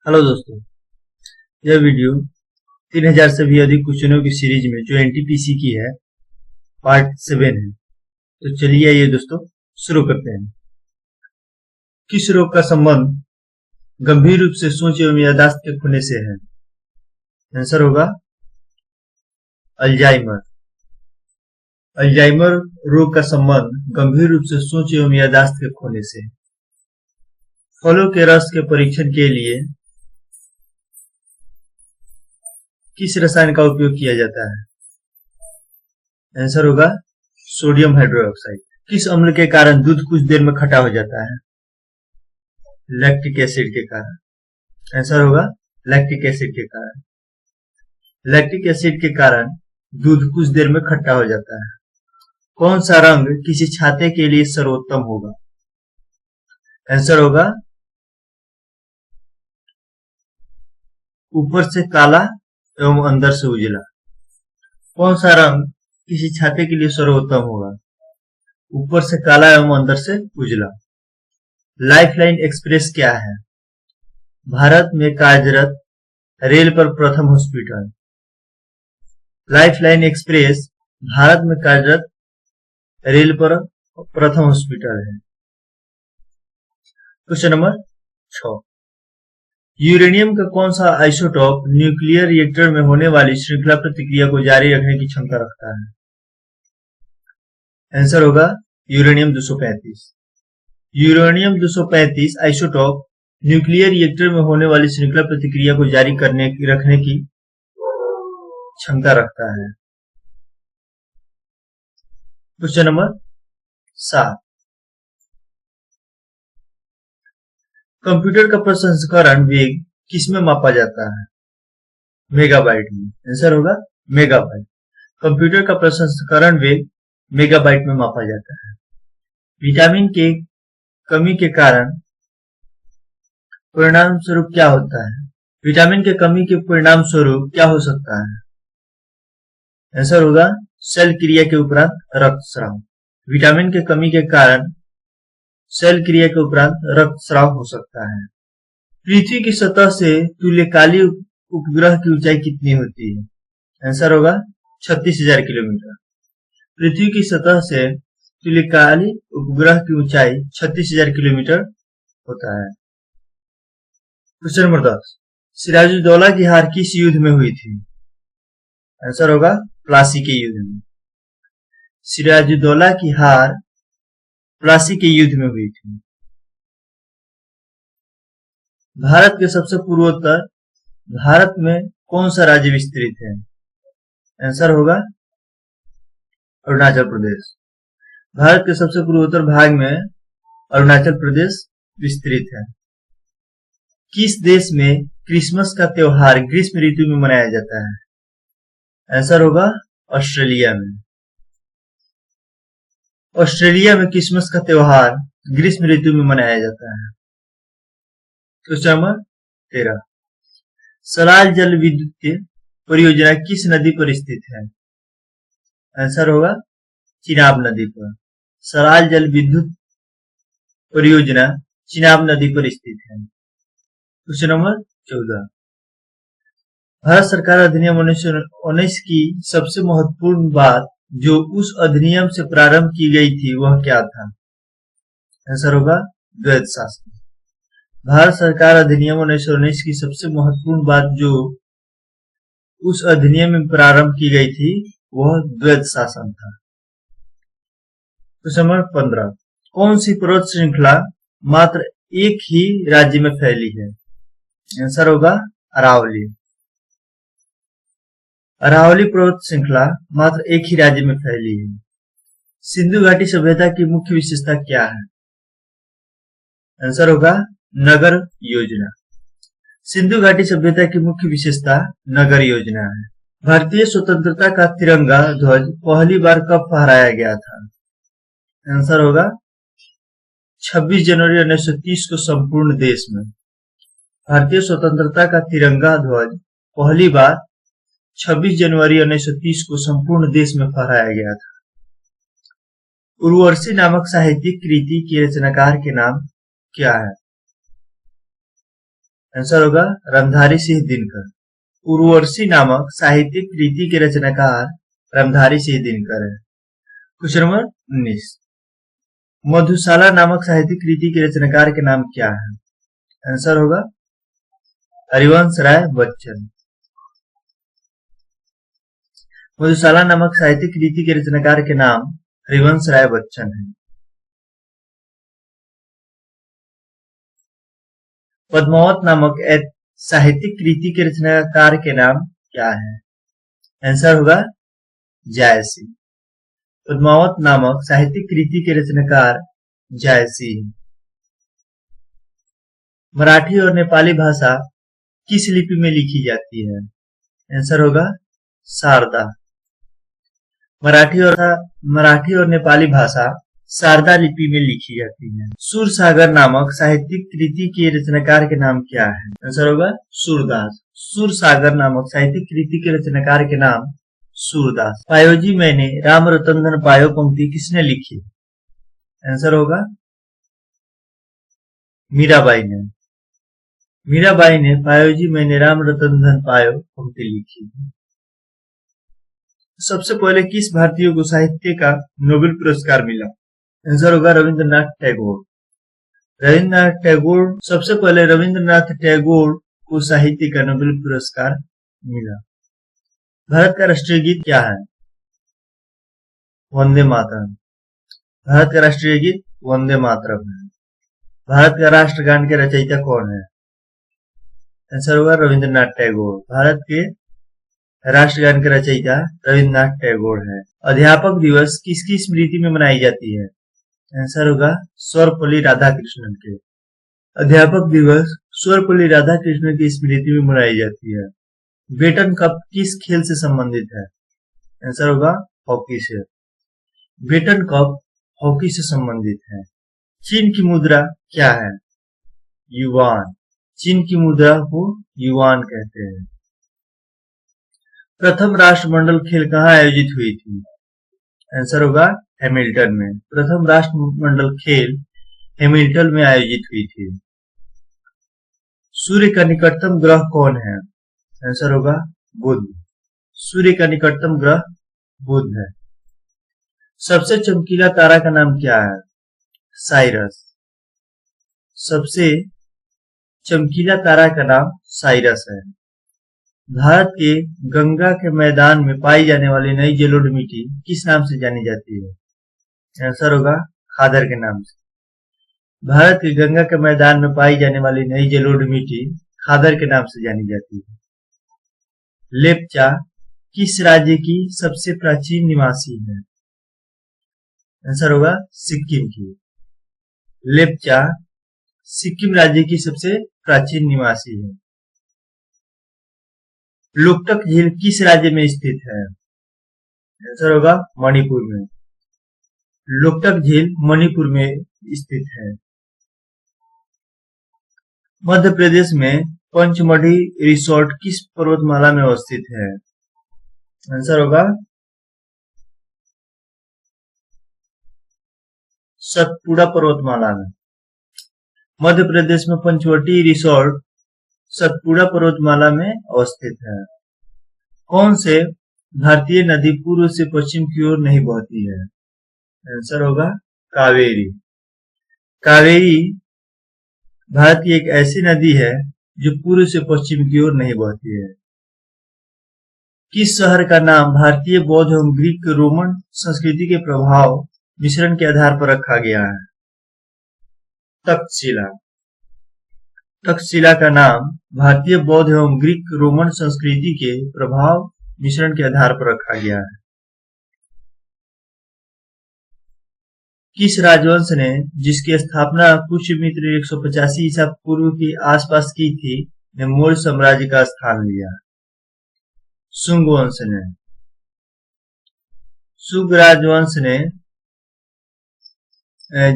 Hello दोस्तों, यह video 3000 से भी अधिक क्वेश्चनों की सीरीज में जो एनटीपीसी की है पार्ट 7 है। तो चलिए आइए दोस्तों शुरू करते हैं। किस रोग का संबंध गंभीर रूप से सोच एवं याददाश्त के खोने से है? आंसर होगा अल्जाइमर। अल्जाइमर रोग का संबंध गंभीर रूप से सोच एवं याददाश्त के खोने से। फलों के रस के परीक्षण के लिए किस रसायन का उपयोग किया जाता है? आंसर होगा सोडियम हाइड्रोक्साइड। किस अम्ल के कारण दूध कुछ देर में खट्टा हो जाता है? लैक्टिक एसिड के कारण। आंसर होगा लैक्टिक एसिड के कारण। लैक्टिक एसिड के कारण दूध कुछ देर में खट्टा हो जाता है। कौन सा रंग किसी छाते के लिए सर्वोत्तम होगा? आंसर होगा ऊपर से काला एवं अंदर से उजला। कौन सा रंग किसी छाते के लिए सर्वोत्तम होगा? ऊपर से काला एवं अंदर से उजला। लाइफलाइन एक्सप्रेस क्या है? भारत में कार्यरत रेल पर प्रथम हॉस्पिटल। लाइफलाइन एक्सप्रेस भारत में कार्यरत रेल पर प्रथम हॉस्पिटल है। Question number 6। यूरेनियम का कौन सा आइसोटॉप न्यूक्लियर रिएक्टर में होने वाली श्रृंखला प्रतिक्रिया को जारी रखने की क्षमता रखता है? आंसर होगा uranium 235। Uranium 235 isotope nuclear reactor में होने वाली श्रृंखला प्रतिक्रिया को जारी रखने की क्षमता रखता है। Question number 7। कंप्यूटर का प्रसंस्करण वेग किसमें मापा जाता है? मेगाबाइट में। आंसर होगा मेगाबाइट। कंप्यूटर का प्रसंस्करण वेग मेगाबाइट में मापा जाता है। विटामिन के कमी के कारण परिणाम स्वरूप क्या होता है? विटामिन के कमी के परिणाम स्वरूप क्या हो सकता है? आंसर होगा सेल क्रिया के उपरांत रक्तस्राव। विटामिन के कमी के कारण सेल क्रिया के उपरांत रक्तस्राव हो सकता है। पृथ्वी की सतह से तुल्यकालिक उपग्रह की ऊंचाई कितनी होती है? आंसर होगा 36,000 किलोमीटर। पृथ्वी की सतह से तुल्यकालिक उपग्रह की ऊंचाई 36,000 किलोमीटर होता है। Question number 10। सिराजुद्दौला की हार किस युद्ध में हुई थी? आंसर होगा प्लासी के युद्ध में। सिराजुद्दौला की हार प्लासी के युद्ध में हुई थी। भारत के सबसे पूर्वोत्तर भारत में कौन सा राज्य विस्तृत है? आंसर होगा अरुणाचल प्रदेश। भारत के सबसे पूर्वोत्तर भाग में अरुणाचल प्रदेश विस्तृत है। किस देश में क्रिसमस का त्योहार ग्रीष्म ऋतु में मनाया जाता है? आंसर होगा ऑस्ट्रेलिया में। ऑस्ट्रेलिया में क्रिसमस का त्योहार ग्रीष्म ऋतु में मनाया जाता है। Question number 13। सलाल जल विद्युत परियोजना किस नदी पर स्थित है? आंसर होगा चिनाब नदी पर। सलाल जल विद्युत परियोजना चिनाब नदी पर स्थित है। Question number 14। भारत सरकार अधिनियम 1919 की सबसे महत्वपूर्ण बात जो उस अधिनियम से प्रारंभ की गई थी वह क्या था? आंसर होगा द्वैध शासन। भारत सरकार अधिनियम 1919 की सबसे महत्वपूर्ण बात जो उस अधिनियम में प्रारंभ की गई थी वह द्वैध शासन था। Question number 15। कौन सी पर्वत श्रृंखला मात्र एक ही राज्य में फैली है? आंसर होगा अरावली। अरावली पर्वत श्रृंखला मात्र एक ही राज्य में फैली है। सिंधु घाटी सभ्यता की मुख्य विशेषता क्या है? आंसर होगा नगर योजना। सिंधु घाटी सभ्यता की मुख्य विशेषता नगर योजना है। भारतीय स्वतंत्रता का तिरंगा ध्वज पहली बार कब फहराया गया था? आंसर होगा 26 जनवरी 1930 को संपूर्ण देश में। भारतीय स्वतंत्रता का तिरंगा ध्वज पहली बार 26 जनवरी 1930 को संपूर्ण देश में फहराया गया था। उर्वशी नामक साहित्यिक कृति के रचनाकार के नाम क्या है? आंसर होगा रामधारी सिंह दिनकर। उर्वशी नामक साहित्यिक कृति के रचनाकार रामधारी सिंह दिनकर है। क्वेश्चन नंबर 19, मधुशाला नामक साहित्यिक कृति के रचनाकार के नाम क्या है? आंसर होगा हरिवंश राय बच्चन। मधुशाला नामक साहित्यिक कृति के रचनाकार के नाम हरिवंश राय बच्चन है। पद्मावत नामक साहित्यिक कृति के रचनाकार के नाम क्या है? आंसर होगा जायसी। पद्मावत नामक साहित्यिक कृति के रचनाकार जायसी है। मराठी और नेपाली भाषा किस लिपि में लिखी जाती है? आंसर होगा शारदा। मराठी और नेपाली भाषा शारदा लिपि में लिखी जाती है। सूरसागर नामक साहित्यिक कृति के रचनाकार के नाम क्या है? आंसर होगा सूरदास। सूरसागर नामक साहित्यिक कृति के रचनाकार के नाम सूरदास। पायो जी मैंने राम रतन धन पायो पंक्ति किसने लिखी? आंसर होगा मीराबाई ने। मीराबाई ने पायो जी मैंने राम रतन धन पायो पंक्ति लिखी। सबसे पहले किस भारतीय को साहित्य का नोबेल पुरस्कार मिला? आंसर होगा रविंद्रनाथ टैगोर। सबसे पहले रविंद्रनाथ टैगोर को साहित्य का नोबेल पुरस्कार मिला। भारत का राष्ट्रीय गीत क्या है? वंदे मातरम। भारत का राष्ट्रीय गीत वंदे मातरम है। भारत का राष्ट्रगान के रचयिता कौन है? आंसर होगा रविंद्रनाथ टैगोर। भारत के राष्ट्रगान के रचयिता रविंद्रनाथ टैगोर है। अध्यापक दिवस किसकी स्मृति में मनाई जाती है? आंसर होगा सर्वपल्ली राधाकृष्णन के। अध्यापक दिवस सर्वपल्ली राधाकृष्णन की स्मृति में मनाई जाती है। बेटन कप किस खेल से संबंधित है? आंसर होगा हॉकी से। बेटन कप हॉकी से संबंधित है। चीन की मुद्रा क्या है? युआन। चीन की मुद्रा को युआन कहते हैं। प्रथम राष्ट्रमंडल खेल कहाँ आयोजित हुई थी? आंसर होगा हैमिल्टन में। प्रथम राष्ट्रमंडल खेल हैमिल्टन में आयोजित हुई थी। सूर्य का निकटतम ग्रह कौन है? आंसर होगा बुध। सूर्य का निकटतम ग्रह बुध है। सबसे चमकीला तारा का नाम क्या है? साइरस। सबसे चमकीला तारा का नाम साइरस है। भारत के गंगा के मैदान में पाई जाने वाली नई जलोढ़ मिट्टी किस नाम से जानी जाती है? आंसर होगा खादर के नाम से। भारत के गंगा के मैदान में पाई जाने वाली नई जलोढ़ मिट्टी खादर के नाम से जानी जाती है। लेप्चा किस राज्य की सबसे प्राचीन निवासी है? आंसर होगा सिक्किम की। लेप्चा सिक्किम राज्य की सबसे प्राचीन निवासी है। लोकटक झील किस राज्य में स्थित है? आंसर होगा मणिपुर में। लोकटक झील मणिपुर में स्थित है। मध्य प्रदेश में पंचमढ़ी रिसोर्ट किस पर्वतमाला में अवस्थित है? आंसर होगा सतपुड़ा पर्वतमाला में। मध्य प्रदेश में पंचवटी रिसोर्ट सतपुड़ा पर्वतमाला में अवस्थित है। कौन से भारतीय नदी पूर्व से पश्चिम की ओर नहीं बहती है? आंसर होगा कावेरी। कावेरी भारत की एक ऐसी नदी है जो पूर्व से पश्चिम की ओर नहीं बहती है। किस शहर का नाम भारतीय बौद्ध एवं ग्रीक रोमन संस्कृति के प्रभाव मिश्रण के आधार पर रखा गया है? तक्षशिला। तक्षशिला का नाम भारतीय बौद्ध एवं ग्रीक रोमन संस्कृति के प्रभाव मिश्रण के आधार पर रखा गया है। किस राजवंश ने, जिसकी स्थापना पुष्यमित्र 185 ईसा पूर्व के आसपास की थी, ने मौर्य साम्राज्य का स्थान लिया? शुंग वंश ने। शुंग राजवंश ने,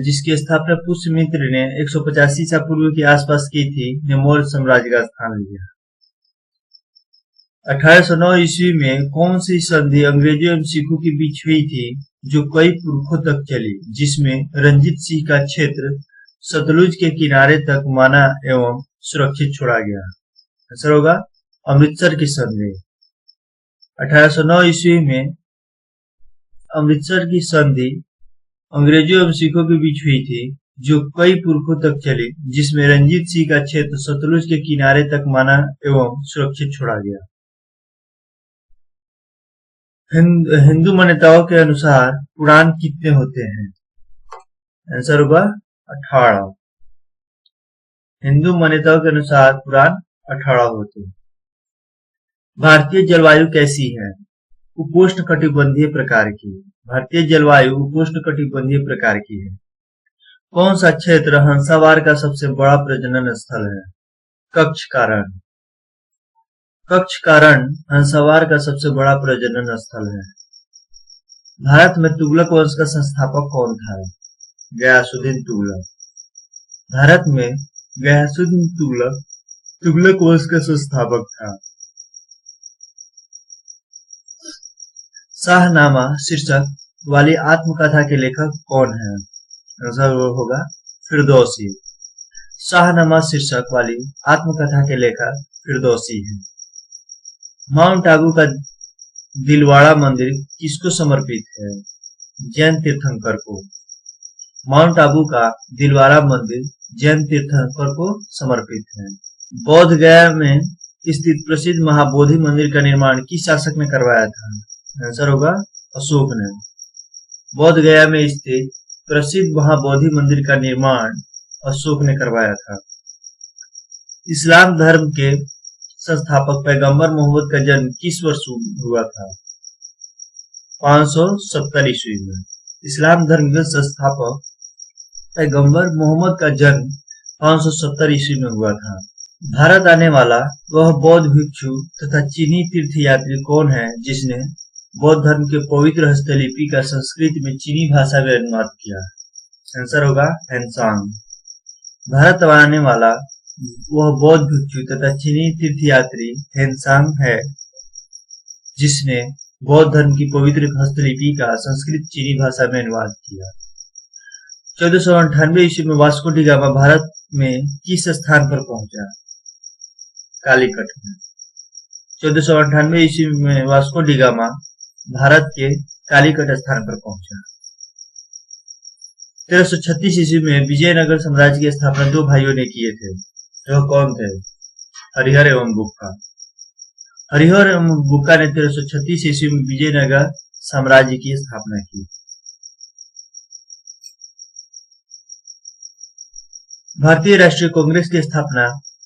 जिसकी स्थापना पुष्यमित्र ने 185 ईसा पूर्व के आसपास की थी, ने मौर्य साम्राज्य का स्थान लिया। 1809 ईस्वी में कौन सी संधि अंग्रेजों एवं सिखों के बीच हुई थी, जो कई पुरखों तक चली, जिसमें रंजीत सिंह का क्षेत्र सतलुज के किनारे तक माना एवं सुरक्षित छोड़ा गया? आंसर होगा अमृतसर की संधि। 1809 ईस्वी में अमृतसर की संधि अंग्रेजों एवं सिखों के बीच हुई थी, जो कई पुरखों तक चली, जिसमें रंजीत सिंह का क्षेत्र सतलुज के किनारे तक माना एवं सुरक्षित छोड़ा गया। हिंदू मान्यताओं के अनुसार पुराण कितने होते हैं? आंसर होगा 18। हिंदू मान्यताओं के अनुसार पुराण 18 होते हैं। भारतीय जलवायु कैसी है? उपोष्ण कटिबंधीय प्रकार की। भारतीय जलवायु उपोष्ण कटिबंधीय प्रकार की है। कौन सा क्षेत्र हंसावार का सबसे बड़ा प्रजनन स्थल है? कच्छ का रण। कच्छ का रण हंसावार का सबसे बड़ा प्रजनन स्थल है। भारत में तुगलक वंश का संस्थापक कौन था? गयासुद्दीन तुगलक। भारत में गयासुद्दीन तुगलक वंश का संस्थापक था। शाहनामा शीर्षक वाली आत्मकथा के लेखक कौन है? आंसर होगा फिरदौसी। शाहनामा शीर्षक वाली आत्मकथा के लेखक फिरदौसी है। माउंट आबू का दिलवाड़ा मंदिर किसको समर्पित है? जैन तीर्थंकर को। माउंट आबू का दिलवाड़ा मंदिर जैन तीर्थंकर को समर्पित है। बोध गया में स्थित प्रसिद्ध महाबोधि मंदिर का निर्माण किस शासक ने करवाया था? आंसर होगा अशोक ने। बोध गया में स्थित प्रसिद्ध महाबोधि मंदिर का निर्माण अशोक ने करवाया था। इस्लाम धर्म के संस्थापक पैगंबर मोहम्मद का जन्म किस वर्ष हुआ था? 570 ईस्वी में। इस्लाम धर्म के संस्थापक पैगंबर मोहम्मद का जन्म 570 ईस्वी में हुआ था। भारत आने वाला वह बौद्ध भिक्षु तथा चीनी तीर्थयात्री कौन है जिसने बौद्ध धर्म के पवित्र हस्तलिपि का संस्कृत में चीनी भाषा में अनुवाद किया? आंसर होगा हेनसांग। भारत आने वाला वह बौद्ध भिक्षु तथा चीनी तीर्थयात्री हेनसांग है, जिसने बौद्ध धर्म की पवित्र हस्तलिपि का संस्कृत चीनी भाषा में अनुवाद किया। 1498 ईस्वी में वास्को डी गामा भारत में किस स्थान पर पहुंचा? कालीकट में। 1498 ईस्वी में वास्को डी गामा भारत के कालीकट स्थान पर पहुंचा। 1336 ईस्वी में विजयनगर साम्राज्य की स्थापना दो भाइयों ने किए थे, जो कौन थे? हरिहर एवं बुक्का। हरिहर एवं बुक्का ने 1336 ईस्वी में विजयनगर साम्राज्य की स्थापना की। भारतीय राष्ट्रीय कांग्रेस की स्थापना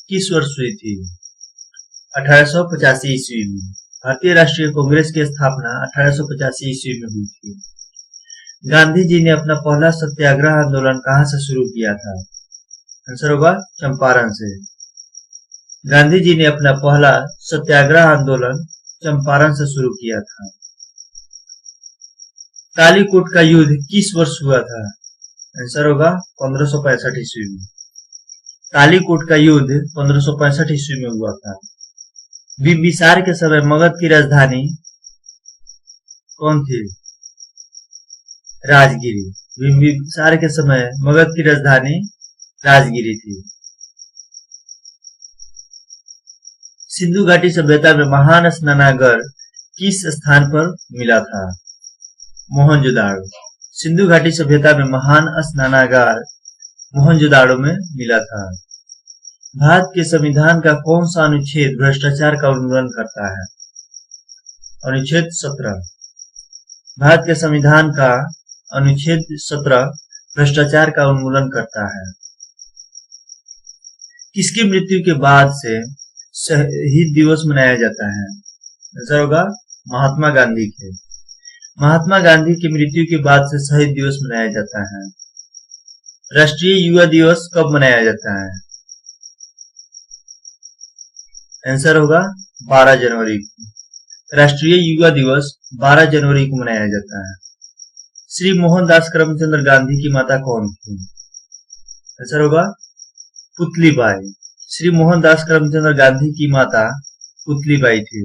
किस वर्ष हुई थी? 1885 ईस्वी में। भारतीय राष्ट्रीय कांग्रेस की स्थापना 1885 ईस्वी में हुई थी। गांधी जी ने अपना पहला सत्याग्रह आंदोलन कहां से शुरू किया था? आंसर होगा चंपारण से। गांधी जी ने अपना पहला सत्याग्रह आंदोलन चंपारण से शुरू किया था। कालीकोट का युद्ध किस वर्ष हुआ था? आंसर होगा 1565 ईस्वी में। कालीकोट का युद्ध 1565 ईस्वी में हुआ था। बिंबिसार के समय मगध की राजधानी कौन थी? राजगिरी। बिंबिसार के समय मगध की राजधानी राजगिरी थी। सिंधु घाटी सभ्यता में महान स्नानागार किस स्थान पर मिला था? मोहनजोदाड़ो। सिंधु घाटी सभ्यता में महान स्नानागार मोहनजोदाड़ो में मिला था। भारत के संविधान का कौन सा अनुच्छेद भ्रष्टाचार का उन्मूलन करता है? अनुच्छेद 17। भारत के संविधान का अनुच्छेद 17 भ्रष्टाचार का उन्मूलन करता है। किसकी मृत्यु के बाद से शहीद दिवस मनाया जाता है? आंसर होगा महात्मा गांधी के। महात्मा गांधी की मृत्यु के बाद से शहीद दिवस मनाया जाता है। राष्ट्रीय युवा दिवस कब मनाया जाता है? आंसर होगा 12 जनवरी को। राष्ट्रीय युवा दिवस 12 जनवरी को मनाया जाता है। श्री मोहनदास करमचंद गांधी की माता कौन थी? आंसर होगा पुतलीबाई। श्री मोहनदास करमचंद गांधी की माता पुतलीबाई थी।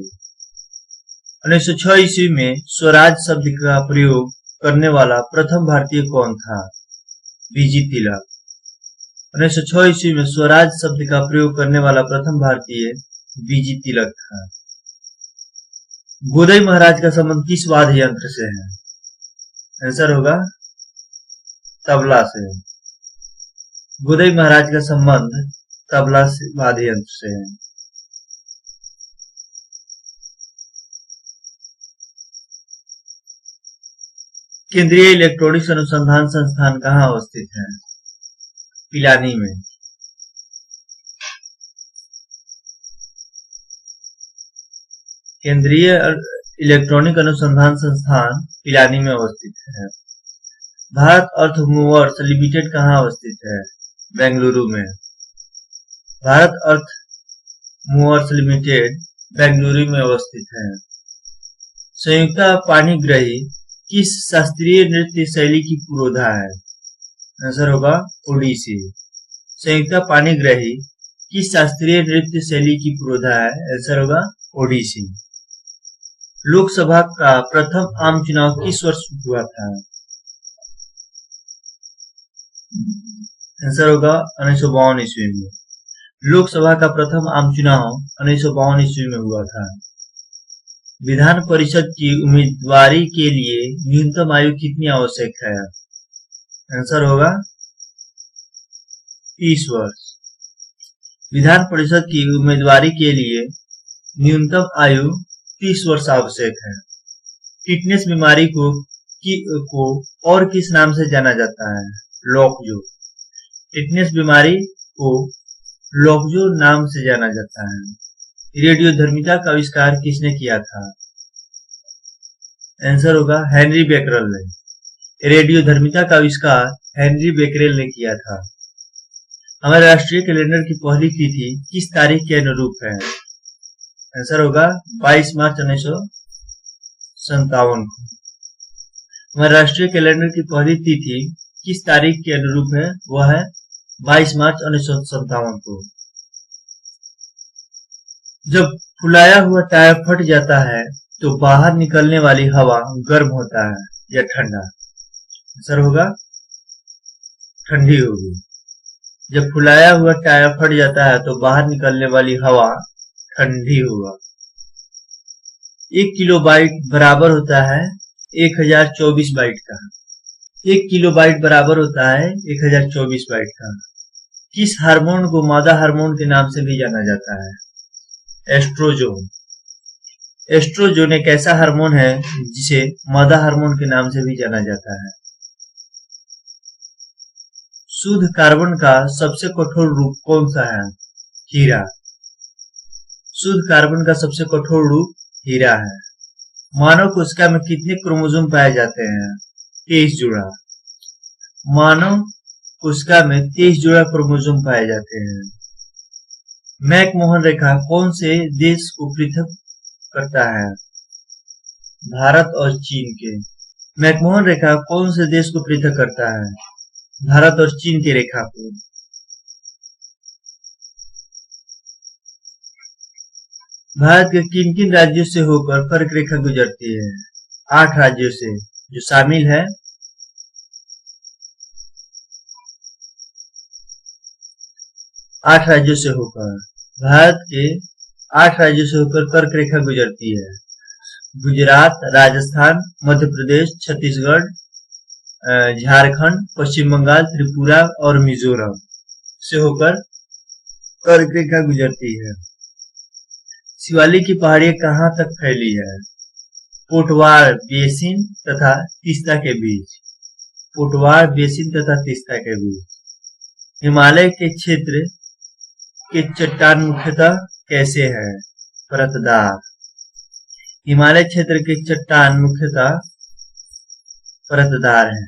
1906 ईस्वी में स्वराज शब्द का प्रयोग करने वाला प्रथम भारतीय कौन था? बीजी तिलक। 1906 ईस्वी में स्वराज शब्द का प्रयोग करने वाला प्रथम भारतीय बीजी तिलक था। गोदई महाराज का संबंध किस वाद्य यंत्र से है? आंसर होगा तबला से। गोदई महाराज का संबंध तबला से वाद्य यंत्र से है। केंद्रीय इलेक्ट्रॉनिक्स अनुसंधान संस्थान कहाँ अवस्थित है? पिलानी में। केंद्रीय इलेक्ट्रॉनिक अनुसंधान संस्थान पिलानी में अवस्थित है। भारत अर्थ मूवर्स लिमिटेड कहाँ अवस्थित है? बेंगलुरु में। भारत अर्थ मूवर्स लिमिटेड बेंगलुरु में अवस्थित है। संयुक्त पाणिग्रही किस शास्त्रीय नृत्य शैली की पुरोधा है? आंसर होगा ओडिसी। संयुक्त पाणिग्रही किस शास्त्रीय नृत्य शैली की पुरोधा है? आंसर होगा ओडिसी। लोकसभा का प्रथम आम चुनाव किस वर्ष हुआ था? आंसर होगा 1952 ईस्वी में। लोकसभा का प्रथम आम चुनाव 1952 ईस्वी में हुआ था। विधान परिषद की उम्मीदवारी के लिए न्यूनतम आयु कितनी आवश्यक है? आंसर होगा 30 वर्ष। विधान परिषद की उम्मीदवारी के लिए न्यूनतम आयु 30 वर्ष आवश्यक है। टिटनेस बीमारी को और किस नाम से जाना जाता है? लॉकजो। टिटनेस बीमारी को लॉकजो नाम से जाना जाता है। रेडियोधर्मिता का आविष्कार किसने किया था? आंसर होगा हेनरी बेकरेल ने। रेडियोधर्मिता का आविष्कार हेनरी बेकरेल ने किया था। हमारे राष्ट्रीय कैलेंडर की पहली तिथि किस तारीख के अनुरूप है? आंसर होगा 22 मार्च 1957 को। हमारे राष्ट्रीय कैलेंडर की पहली तिथि किस तारीख के अनुरूप है? वह है 22 मार्च 1957 को। जब फुलाया हुआ टायर फट जाता है तो बाहर निकलने वाली हवा गर्म होता है या ठंडा? आंसर होगा ठंडी होगी। जब फुलाया हुआ टायर फट जाता है तो बाहर निकलने वाली हवा ठंडी होगा। 1 किलोबाइट बराबर होता है 1024 बाइट का। 1 किलोबाइट बराबर होता है 1024 बाइट का। किस हार्मोन को मादा हार्मोन के नाम से भी जाना जाता है? एस्ट्रोजोन। एस्ट्रोजोन एक ऐसा हार्मोन है जिसे मादा हार्मोन के नाम से भी जाना जाता है। शुद्ध कार्बन का सबसे कठोर रूप कौन सा है? हीरा। शुद्ध कार्बन का सबसे कठोर रूप हीरा है। मानव कोशिका में कितने क्रोमोसोम पाए जाते हैं? 23 जोड़ा। मानव कोशिका में 23 जोड़ा क्रोमोसोम पाए जाते हैं। मैकमोहन रेखा कौन से देश को पृथक करता है? भारत और चीन के। मैकमोहन रेखा कौन से देश को पृथक करता है? भारत और चीन की रेखा को। भारत के किन किन राज्यों से होकर कर्क रेखा गुजरती है? 8 राज्यों से, जो शामिल है 8 राज्यों से होकर। भारत के 8 राज्यों से होकर कर्क रेखा गुजरती है। गुजरात, राजस्थान, मध्य प्रदेश, छत्तीसगढ़, झारखंड, पश्चिम बंगाल, त्रिपुरा और मिजोरम से होकर कर्क रेखा गुजरती है। शिवालिक की पहाड़ियां कहाँ तक फैली है? पोटवार बेसिन तथा तीस्ता के बीच। पोटवार बेसिन तथा तीस्ता के बीच। हिमालय के क्षेत्र के चट्टान मुख्यतः कैसे है? परतदार। हिमालय क्षेत्र के चट्टान मुख्यतः परतदार है।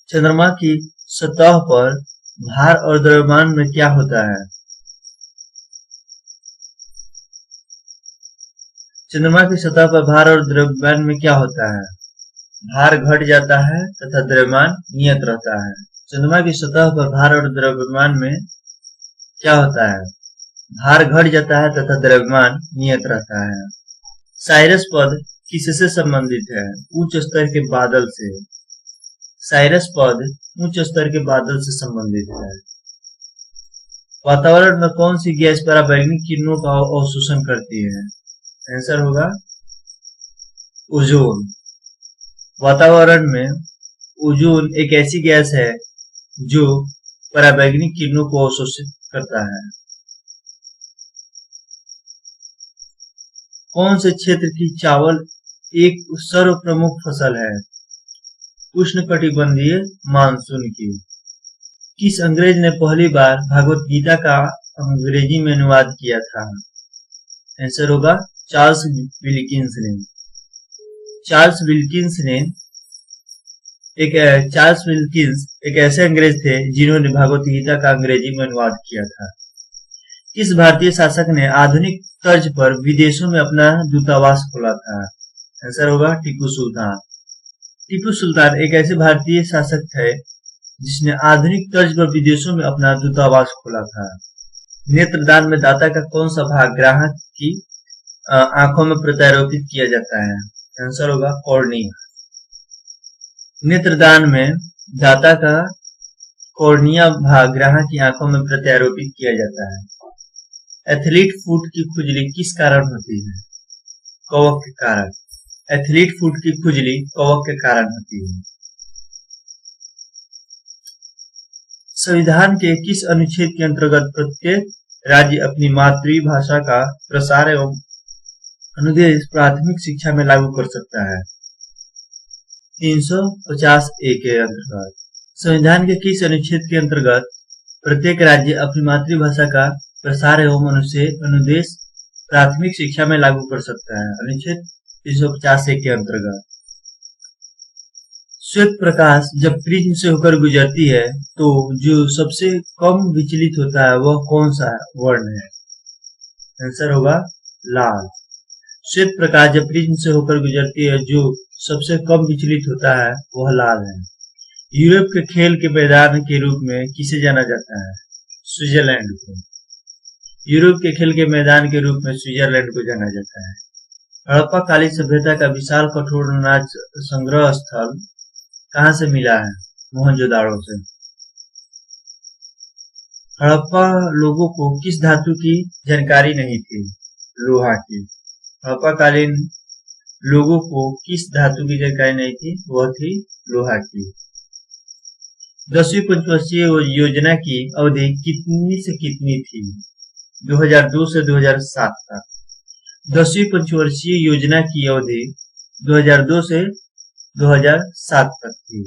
चंद्रमा की सतह पर भार और द्रव्यमान में क्या होता है? चंद्रमा की सतह पर भार और द्रव्यमान में क्या होता है? भार घट जाता है तथा द्रव्यमान नियत रहता है। चंद्रमा की सतह पर भार और द्रव्यमान में क्या होता है? भार घट जाता है तथा द्रव्यमान नियत रहता है। साइरस पद किससे संबंधित है? उच्च स्तर के बादल से। साइरस पद उच्च स्तर के बादल से संबंधित है। वातावरण में कौन सी गैस पराबैंगनी किरणों का अवशोषण करती है? आंसर होगा ओजोन। वातावरण में ओजोन एक ऐसी गैस है जो पराबैंगनी किरणों को अवशोषित करता है। कौन से क्षेत्र की चावल एक सर्व प्रमुख फसल है? उष्णकटिबंधीय मानसून की। किस अंग्रेज ने पहली बार भगवत गीता का अंग्रेजी में अनुवाद किया था? आंसर होगा चार्ल्स विल्किंस ने। चार्ल्स विल्किंस एक ऐसे अंग्रेज थे जिन्होंने भगवत गीता का अंग्रेजी में अनुवाद किया था। किस भारतीय शासक ने आधुनिक तर्ज पर विदेशों में अपना दूतावास खोला था? आंसर होगा टीपू सुल्तान। टीपू सुल्तान एक ऐसे भारतीय शासक थे जिसने आधुनिक तर्ज पर विदेशों में अपना दूतावास खोला था। नेत्रदान में दाता का कौन सा भाग ग्राहक की आंखों में प्रत्यारोपित किया जाता है? आंसर होगा कॉर्निया। नेत्रदान में दाता का कॉर्निया भाग ग्राहक की आंखों में प्रत्यारोपित किया जाता है। एथलीट फुट की खुजली किस कारण होती है? कवक के कारण। एथलीट फुट की खुजली कवक के कारण होती है। संविधान के किस अनुच्छेद के अंतर्गत प्रत्येक राज्य अपनी मातृभाषा का प्रसार एवं अनुदेश प्राथमिक शिक्षा में लागू कर सकता है? 350A के अंतर्गत। संविधान के किस अनुच्छेद के अंतर्गत प्रत्येक राज्य अपनी मातृभाषा का प्रसार एवं अनुदेश प्राथमिक शिक्षा में लागू कर सकता है? अनुच्छेद 350A के अंतर्गत। श्वेत प्रकाश जब प्रिज्म से होकर गुजरती है तो जो सबसे कम विचलित होता है वह कौन सा वर्ण है? आंसर होगा लाल। श्वेत प्रकाश जब प्रिज्म से होकर गुजरती है जो सबसे कम विचलित होता है वह लाल है। यूरोप के खेल के मैदान के रूप में किसे जाना जाता है? स्विट्जरलैंड को। यूरोप के खेल के मैदान के रूप में स्विट्जरलैंड को जाना जाता है। हड़प्पा कालीन सभ्यता का विशाल कठोर अनाज संग्रह स्थल कहां से मिला है? मोहनजोदाड़ो से। हड़प्पा लोगों को किस धातु की जानकारी नहीं थी? लोहा की। हड़प्पा कालीन लोगों को किस धातु की जानकारी नहीं थी? वह थी लोहा की। 10वीं पंचवर्षीय योजना की अवधि कितनी से कितनी थी? 2002 से 2007 तक। 10वीं पंचवर्षीय योजना की अवधि 2002 से 2007 तक थी।